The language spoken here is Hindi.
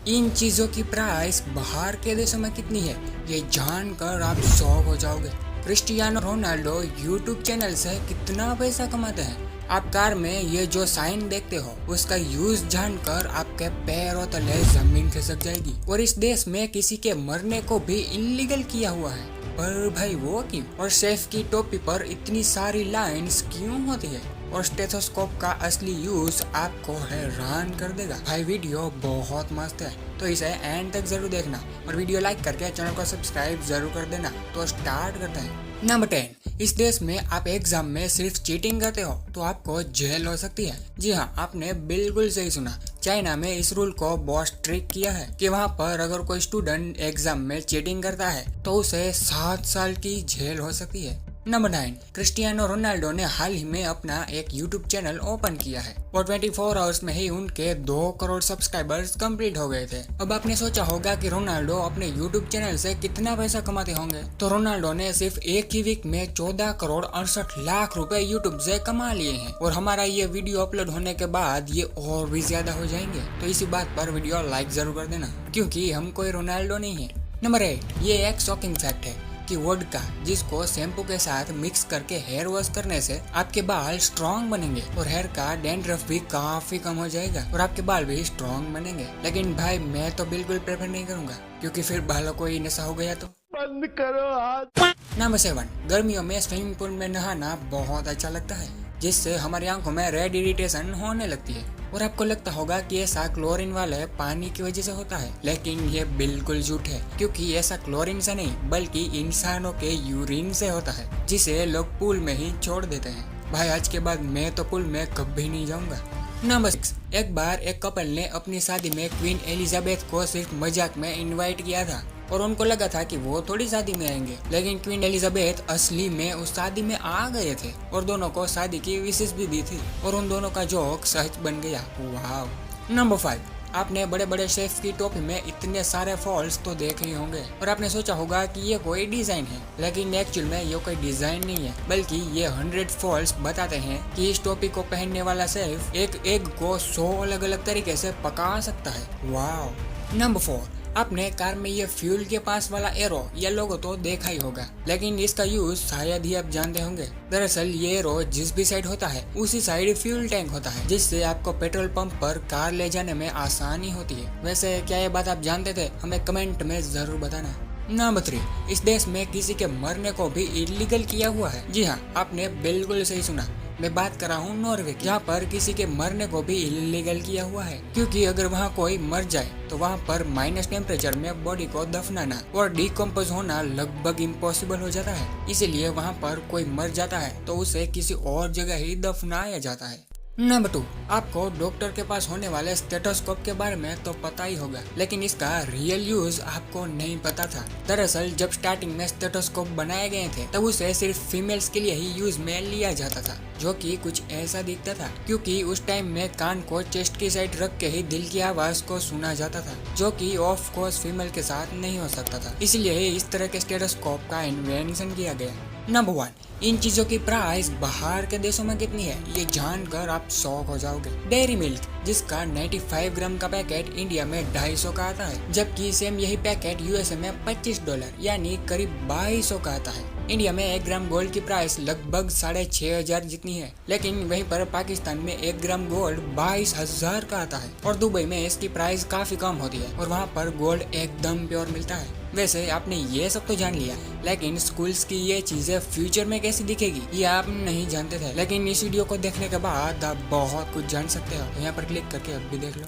इन चीजों की प्राइस बाहर के देशों में कितनी है, ये जानकर आप शॉक हो जाओगे। क्रिस्टियानो रोनाल्डो यूट्यूब चैनल से कितना पैसा कमाते हैं। आप कार में ये जो साइन देखते हो उसका यूज जानकर आपके पैरों तले जमीन खिसक जाएगी। और इस देश में किसी के मरने को भी इलीगल किया हुआ है, पर भाई वो क्यों? और शेफ की टोपी पर इतनी सारी लाइंस क्यों होती है? और स्टेथोस्कोप का असली यूज आपको हैरान कर देगा। भाई वीडियो बहुत मस्त है, तो इसे एंड तक जरूर देखना और वीडियो लाइक करके चैनल को सब्सक्राइब जरूर कर देना। तो स्टार्ट करते हैं। नंबर 10, इस देश में आप एग्जाम में सिर्फ चीटिंग करते हो तो आपको जेल हो सकती है। जी हाँ, आपने बिल्कुल सही सुना। चाइना में इस रूल को बहुत स्ट्रिक्ट किया है कि वहाँ पर अगर कोई स्टूडेंट एग्जाम में चीटिंग करता है तो उसे 7 साल की जेल हो सकती है। नंबर 9, क्रिस्टियानो रोनाल्डो ने हाल ही में अपना एक यूट्यूब चैनल ओपन किया है और 24 आवर्स में ही उनके 2 करोड़ सब्सक्राइबर्स कंप्लीट हो गए थे। अब आपने सोचा होगा कि रोनाल्डो अपने यूट्यूब चैनल से कितना पैसा कमाते होंगे। तो रोनाल्डो ने सिर्फ एक ही वीक में 14 करोड़ 68 लाख रुपए यूट्यूब से कमा लिए हैं और हमारा ये वीडियो अपलोड होने के बाद ये और भी ज्यादा हो जाएंगे। तो इसी बात पर वीडियो लाइक जरूर कर देना, क्योंकि हम कोई रोनाल्डो नहीं है। नंबर 8, ये एक शॉकिंग फैक्ट है कि वोडका, जिसको शैम्पू के साथ मिक्स करके हेयर वॉश करने से आपके बाल स्ट्रॉन्ग बनेंगे और हेयर का डैंड्रफ भी काफी कम हो जाएगा और आपके बाल भी स्ट्रॉन्ग बनेंगे। लेकिन भाई मैं तो बिल्कुल प्रेफर नहीं करूंगा, क्योंकि फिर बालों को ही नशा हो गया तो बंद करो हाथ। नंबर 7, गर्मियों में स्विमिंग पूल में नहाना बहुत अच्छा लगता है, जिससे हमारी आंखों में रेड इरिटेशन होने लगती है। और आपको लगता होगा कि ऐसा क्लोरीन वाले पानी की वजह से होता है, लेकिन ये बिल्कुल झूठ है, क्योंकि ऐसा क्लोरीन से नहीं बल्कि इंसानों के यूरिन से होता है, जिसे लोग पूल में ही छोड़ देते हैं। भाई आज के बाद मैं तो पूल में कभी नहीं जाऊंगा। नंबर 6, एक बार एक कपल ने अपनी शादी में क्वीन एलिजाबेथ को सिर्फ मजाक में इनवाइट किया था और उनको लगा था कि वो थोड़ी शादी में आएंगे, लेकिन क्वीन एलिजाबेथ असली में उस शादी में आ गए थे और दोनों को शादी की विशेष भी दी थी और उन दोनों का जोक सच बन गया। वाह। नंबर 5, आपने बड़े बड़े शेफ की टोपी में इतने सारे फॉल्स तो देखे ही होंगे और आपने सोचा होगा कि ये कोई डिजाइन है, लेकिन एक्चुअल में ये कोई डिजाइन नहीं है, बल्कि ये 100 फॉल्स बताते हैं कि इस टोपी को पहनने वाला शेफ एक एग को 100 अलग अलग तरीके से पका सकता है। वाह। नंबर 4, आपने कार में ये फ्यूल के पास वाला एरो या लोगो तो देखा ही होगा, लेकिन इसका यूज शायद ही आप जानते होंगे। दरअसल ये एरो जिस भी साइड होता है उसी साइड फ्यूल टैंक होता है, जिससे आपको पेट्रोल पंप पर कार ले जाने में आसानी होती है। वैसे क्या ये बात आप जानते थे? हमें कमेंट में जरूर बताना। नंबर 3, इस देश में किसी के मरने को भी इलीगल किया हुआ है। जी हाँ, आपने बिल्कुल सही सुना। मैं बात कर रहा हूँ नॉर्वे की, जहाँ पर किसी के मरने को भी इलीगल किया हुआ है, क्योंकि अगर वहाँ कोई मर जाए तो वहाँ पर माइनस टेम्परेचर में बॉडी को दफनाना और डिकम्पोज होना लगभग इम्पॉसिबल हो जाता है। इसीलिए वहाँ पर कोई मर जाता है तो उसे किसी और जगह ही दफनाया जाता है। नंबर 2, आपको डॉक्टर के पास होने वाले स्टेथोस्कोप के बारे में तो पता ही होगा, लेकिन इसका रियल यूज आपको नहीं पता था। दरअसल जब स्टार्टिंग में स्टेथोस्कोप बनाए गए थे तब उसे सिर्फ फीमेल्स के लिए ही यूज में लिया जाता था, जो कि कुछ ऐसा दिखता था, क्योंकि उस टाइम में कान को चेस्ट की साइड रख के ही दिल की आवाज को सुना जाता था, जो कि ऑफ कोर्स फीमेल के साथ नहीं हो सकता था। इसलिए इस तरह के स्टेथोस्कोप का इन्वेंशन किया गया। नंबर 1, इन चीजों की प्राइस बाहर के देशों में कितनी है, ये जानकर आप शॉक हो जाओगे। डेयरी मिल्क, जिसका 95 ग्राम का पैकेट इंडिया में 250 का आता है, जबकि सेम यही पैकेट यूएसए में $25 यानी करीब 2200 का आता है। इंडिया में 1 ग्राम गोल्ड की प्राइस लगभग 6500 जितनी है, लेकिन वहीं पर पाकिस्तान में 1 ग्राम गोल्ड 22,000 का आता है और दुबई में इसकी प्राइस काफी कम होती है और वहाँ पर गोल्ड एकदम प्योर मिलता है। वैसे आपने ये सब तो जान लिया, लेकिन स्कूल्स की ये चीजें फ्यूचर में कैसी दिखेगी ये आप नहीं जानते थे, लेकिन इस वीडियो को देखने के बाद आप बहुत कुछ जान सकते हो। यहाँ पर क्लिक करके अब भी देख लो।